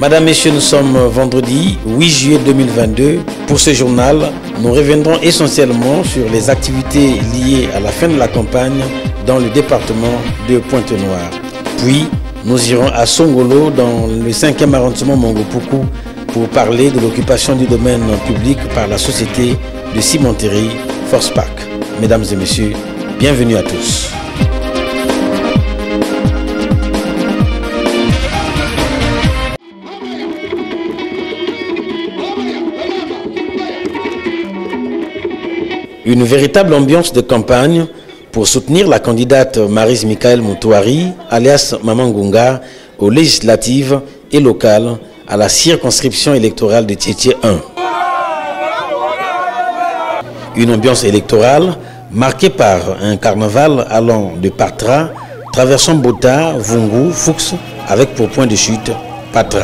Madame, Messieurs, nous sommes vendredi 8 juillet 2022. Pour ce journal, nous reviendrons essentiellement sur les activités liées à la fin de la campagne dans le département de Pointe-Noire. Puis, nous irons à Songolo dans le 5e arrondissement Mongopoukou pour parler de l'occupation du domaine public par la société de cimenterie Forcepac. Mesdames et messieurs, bienvenue à tous. Une véritable ambiance de campagne pour soutenir la candidate Maryse Michael Moutouari, alias Maman Ngunga, aux législatives et locales à la circonscription électorale de Tiétié 1. Une ambiance électorale marquée par un carnaval allant de Patra, traversant Bota, Vungu, Fuchs, avec pour point de chute Patra.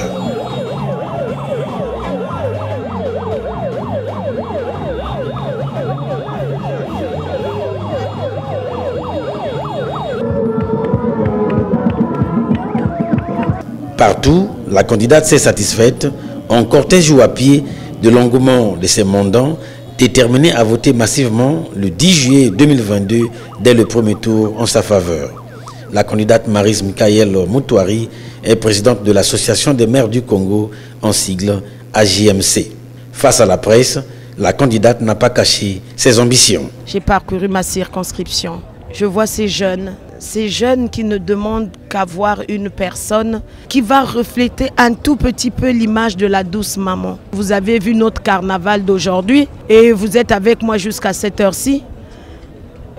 Partout, la candidate s'est satisfaite, en cortège ou à pied, de l'engouement de ses mandants, déterminés à voter massivement le 10 juillet 2022 dès le premier tour en sa faveur. La candidate Maryse Michael Moutouari est présidente de l'Association des maires du Congo, en sigle AJMC. Face à la presse, la candidate n'a pas caché ses ambitions. J'ai parcouru ma circonscription. Je vois ces jeunes qui ne demandent qu'à voir une personne qui va refléter un tout petit peu l'image de la douce maman. Vous avez vu notre carnaval d'aujourd'hui et vous êtes avec moi jusqu'à cette heure-ci.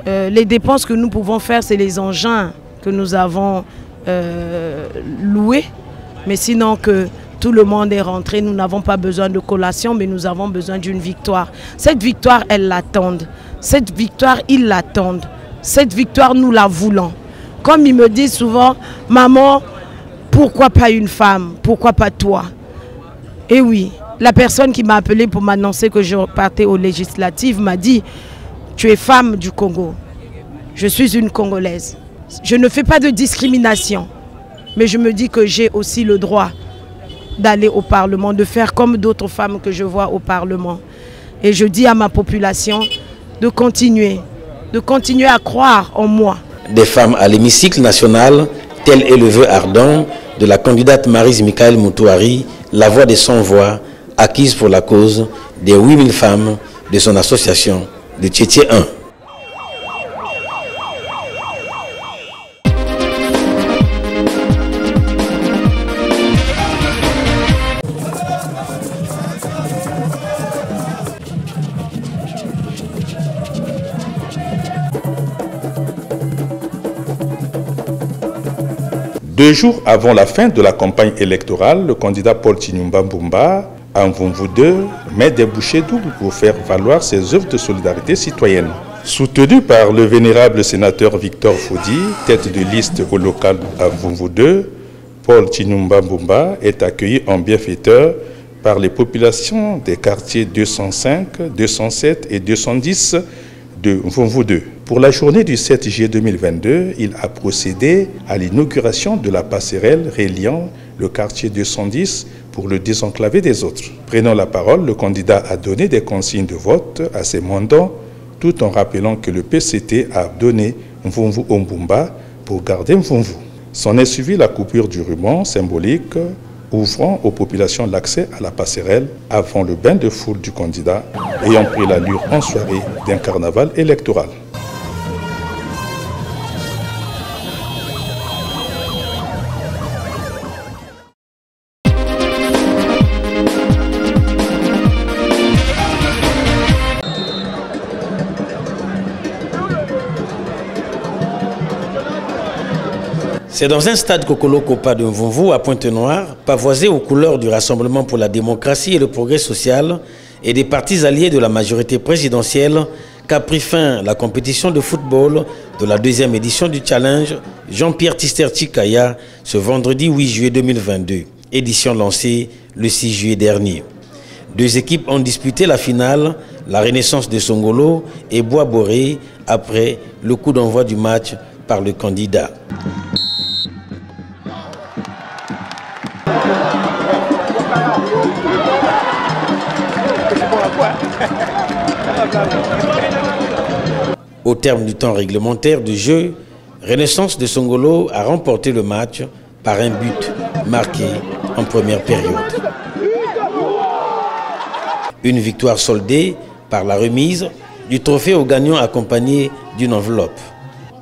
Les dépenses que nous pouvons faire, c'est les engins que nous avons loués. Mais sinon que tout le monde est rentré, nous n'avons pas besoin de collation, mais nous avons besoin d'une victoire. Cette victoire, elles l'attendent. Cette victoire, ils l'attendent. Cette victoire, nous la voulons. Comme ils me disent souvent, maman, pourquoi pas une femme? Pourquoi pas toi? Et oui, la personne qui m'a appelé pour m'annoncer que je partais aux législatives m'a dit, tu es femme du Congo. Je suis une Congolaise. Je ne fais pas de discrimination, mais je me dis que j'ai aussi le droit d'aller au Parlement, de faire comme d'autres femmes que je vois au Parlement. Et je dis à ma population de continuer à croire en moi. Des femmes à l'hémicycle national, tel est le vœu ardent de la candidate Maryse Michael Moutouari, la voix des sans-voix, acquise pour la cause des 8000 femmes de son association de Tiétié 1. Deux jours avant la fin de la campagne électorale, le candidat Paul Chinyumba Mbumba, en Mvumvu 2, met des bouchées doubles pour faire valoir ses œuvres de solidarité citoyenne. Soutenu par le vénérable sénateur Victor Fodi, tête de liste au local à Mvumvu 2, Paul Chinyumba Mbumba est accueilli en bienfaiteur par les populations des quartiers 205, 207 et 210 de Mvumvu 2. Pour la journée du 7 juillet 2022, il a procédé à l'inauguration de la passerelle reliant le quartier 210 pour le désenclaver des autres. Prenant la parole, le candidat a donné des consignes de vote à ses mandants, tout en rappelant que le PCT a donné Mvumvu au Mbumba pour garder Mvumvu. S'en est suivi la coupure du ruban symbolique ouvrant aux populations l'accès à la passerelle avant le bain de foule du candidat ayant pris l'allure en soirée d'un carnaval électoral. C'est dans un stade Kokolo Kopa de Mvumvu à Pointe-Noire, pavoisé aux couleurs du Rassemblement pour la démocratie et le progrès social et des partis alliés de la majorité présidentielle, qu'a pris fin la compétition de football de la deuxième édition du challenge Jean-Pierre Tister Chikaya ce vendredi 8 juillet 2022, édition lancée le 6 juillet dernier. Deux équipes ont disputé la finale, la Renaissance de Songolo et Bois Boré, après le coup d'envoi du match par le candidat. Au terme du temps réglementaire du jeu, Renaissance de Songolo a remporté le match par un but marqué en première période. Une victoire soldée par la remise du trophée aux gagnants accompagné d'une enveloppe.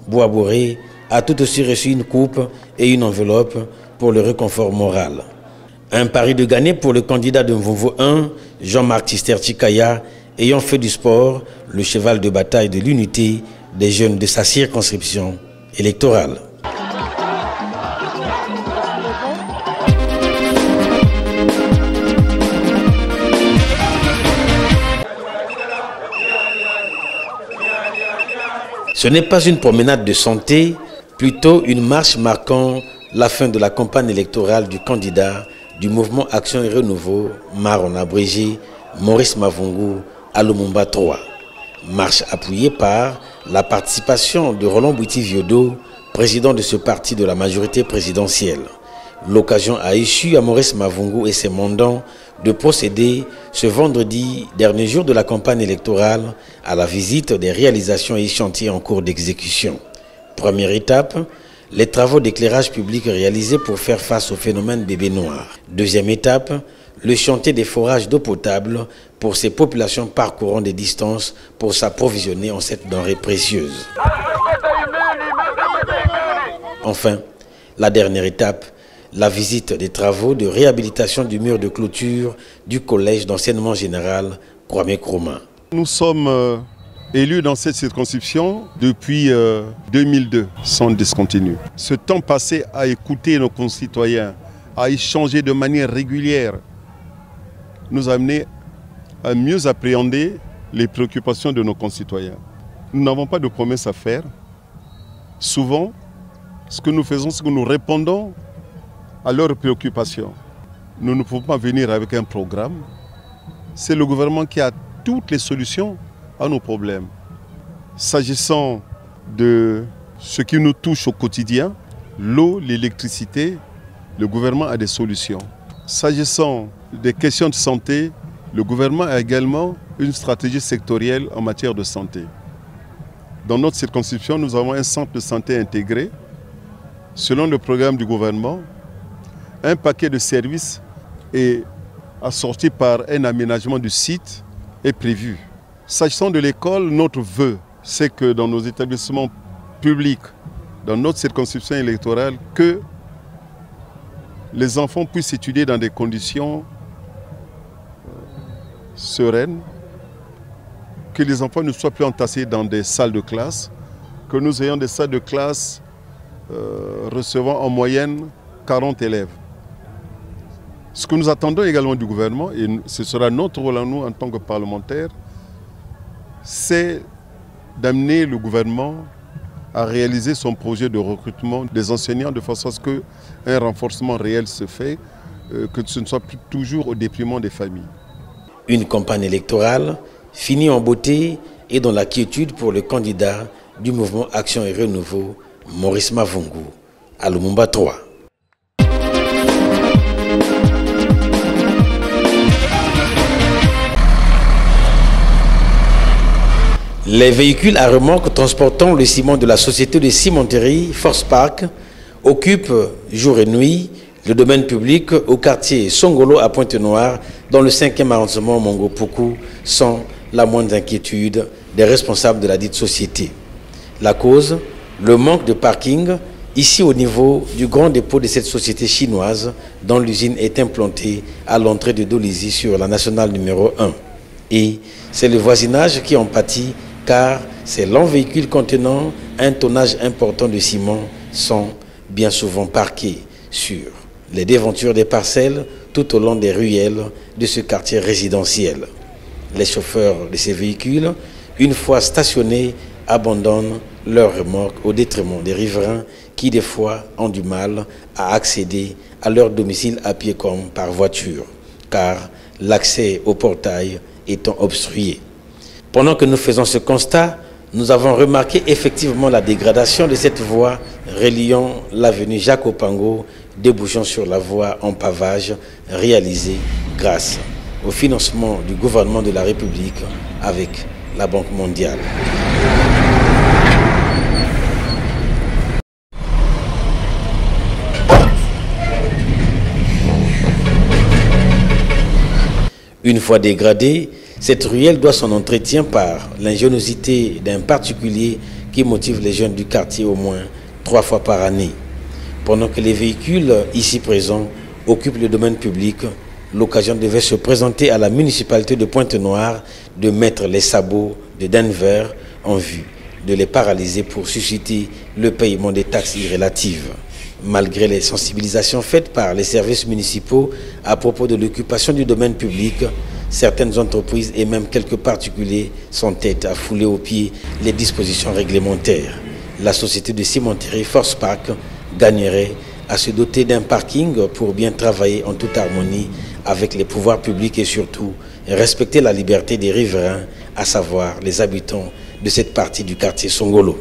Boaboré a tout aussi reçu une coupe et une enveloppe pour le réconfort moral. Un pari de gagner pour le candidat de Mvumvu 1, Jean-Marc Tister Chikaya, ayant fait du sport le cheval de bataille de l'unité des jeunes de sa circonscription électorale. Ce n'est pas une promenade de santé, plutôt une marche marquant la fin de la campagne électorale du candidat du mouvement Action et Renouveau, MAR en abrégé, Maurice Mavungu, à Lumumba 3. Marche appuyée par la participation de Roland Bouiti-Viodo, président de ce parti de la majorité présidentielle. L'occasion a échu à Maurice Mavungu et ses mandants de procéder ce vendredi, dernier jour de la campagne électorale, à la visite des réalisations et chantiers en cours d'exécution. Première étape, les travaux d'éclairage public réalisés pour faire face au phénomène bébé noir. Deuxième étape, le chantier des forages d'eau potable pour ces populations parcourant des distances pour s'approvisionner en cette denrée précieuse. Enfin, la dernière étape, la visite des travaux de réhabilitation du mur de clôture du collège d'enseignement général Kwame Nkrumah. Nous sommes élus dans cette circonscription depuis 2002, sans discontinu. Ce temps passé à écouter nos concitoyens, à échanger de manière régulière, nous a amené à mieux appréhender les préoccupations de nos concitoyens. Nous n'avons pas de promesses à faire. Souvent, ce que nous faisons, c'est que nous répondons à leurs préoccupations. Nous ne pouvons pas venir avec un programme. C'est le gouvernement qui a toutes les solutions à nos problèmes. S'agissant de ce qui nous touche au quotidien, l'eau, l'électricité, le gouvernement a des solutions. S'agissant des questions de santé, le gouvernement a également une stratégie sectorielle en matière de santé. Dans notre circonscription, nous avons un centre de santé intégré. Selon le programme du gouvernement, un paquet de services est assorti par un aménagement du site est prévu. S'agissant de l'école, notre vœu, c'est que dans nos établissements publics, dans notre circonscription électorale, que les enfants puissent étudier dans des conditions sereines, que les enfants ne soient plus entassés dans des salles de classe, que nous ayons des salles de classe recevant en moyenne 40 élèves. Ce que nous attendons également du gouvernement, et ce sera notre rôle à nous en tant que parlementaires, c'est d'amener le gouvernement à réaliser son projet de recrutement des enseignants de façon à ce qu'un renforcement réel se fait, que ce ne soit plus toujours au détriment des familles. Une campagne électorale finie en beauté et dans la quiétude pour le candidat du mouvement Action et Renouveau, Maurice Mavungu, à Lumumba 3. Les véhicules à remorque transportant le ciment de la société de cimenterie Force Park occupent jour et nuit le domaine public au quartier Songolo à Pointe-Noire dans le 5e arrondissement Mongo-Poukou sans la moindre inquiétude des responsables de la dite société. La cause, le manque de parking ici au niveau du grand dépôt de cette société chinoise dont l'usine est implantée à l'entrée de Dolisie sur la nationale numéro 1. Et c'est le voisinage qui en pâtit car ces longs véhicules contenant un tonnage important de ciment sont bien souvent parqués sur les déventures des parcelles tout au long des ruelles de ce quartier résidentiel. Les chauffeurs de ces véhicules, une fois stationnés, abandonnent leurs remorques au détriment des riverains qui des fois ont du mal à accéder à leur domicile à pied comme par voiture, car l'accès au portail étant obstrué. Pendant que nous faisons ce constat, nous avons remarqué effectivement la dégradation de cette voie reliant l'avenue Jacques Opango, débouchant sur la voie en pavage réalisée grâce au financement du gouvernement de la République avec la Banque mondiale. Une fois dégradée, cette ruelle doit son entretien par l'ingéniosité d'un particulier qui motive les jeunes du quartier au moins 3 fois par année. Pendant que les véhicules ici présents occupent le domaine public, l'occasion devait se présenter à la municipalité de Pointe-Noire de mettre les sabots de Denver en vue de les paralyser pour susciter le paiement des taxes irrélatives. Malgré les sensibilisations faites par les services municipaux à propos de l'occupation du domaine public, certaines entreprises et même quelques particuliers s'entêtent à fouler aux pieds les dispositions réglementaires. La société de cimenterie Force Park gagnerait à se doter d'un parking pour bien travailler en toute harmonie avec les pouvoirs publics et surtout respecter la liberté des riverains, à savoir les habitants de cette partie du quartier Songolo.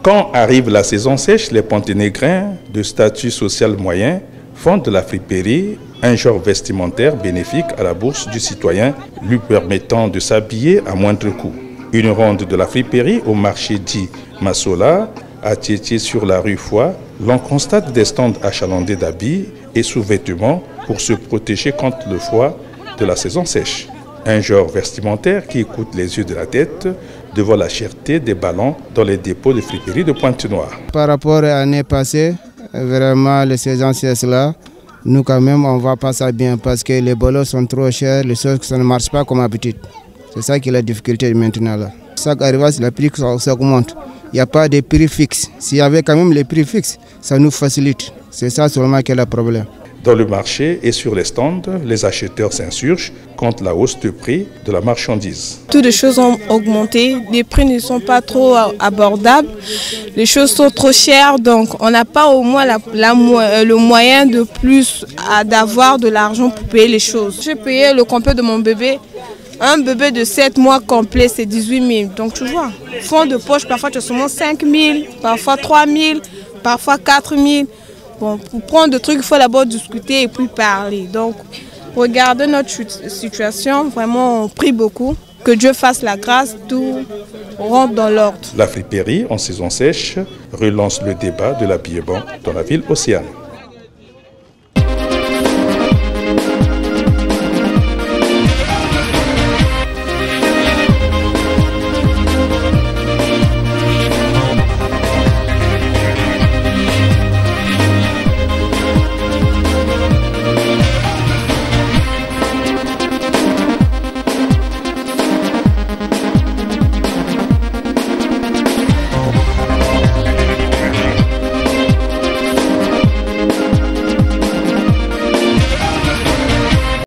Quand arrive la saison sèche, les Ponténégrins de statut social moyen font de la friperie un genre vestimentaire bénéfique à la bourse du citoyen, lui permettant de s'habiller à moindre coût. Une ronde de la friperie au marché dit Massola, à Tietie sur la rue Foy, l'on constate des stands achalandés d'habits et sous-vêtements pour se protéger contre le froid de la saison sèche. Un genre vestimentaire qui écoute les yeux de la tête devant la cherté des ballons dans les dépôts de friperie de Pointe-Noire. Par rapport à l'année passée, vraiment les saisons sèches là, nous quand même on ne va pas ça bien parce que les ballons sont trop chers, les choses ça ne marche pas comme d'habitude. C'est ça qui est la difficulté maintenant là. Chaque arrivage, le prix ça augmente. Il n'y a pas de prix fixe. S'il y avait quand même les prix fixes, ça nous facilite. C'est ça seulement qui est le problème. Dans le marché et sur les stands, les acheteurs s'insurgent contre la hausse de prix de la marchandise. Toutes les choses ont augmenté, les prix ne sont pas trop abordables, les choses sont trop chères, donc on n'a pas au moins le moyen de plus d'avoir de l'argent pour payer les choses. J'ai payé le complet de mon bébé. Un bébé de 7 mois complet, c'est 18 000. Donc tu vois, fond de poche, parfois tu as seulement 5 000, parfois 3 000, parfois 4 000. Bon, pour prendre des trucs, il faut d'abord discuter et puis parler. Donc, regardez notre situation, vraiment on prie beaucoup. Que Dieu fasse la grâce, tout rentre dans l'ordre. La friperie en saison sèche relance le débat de l'habillement dans la ville océane.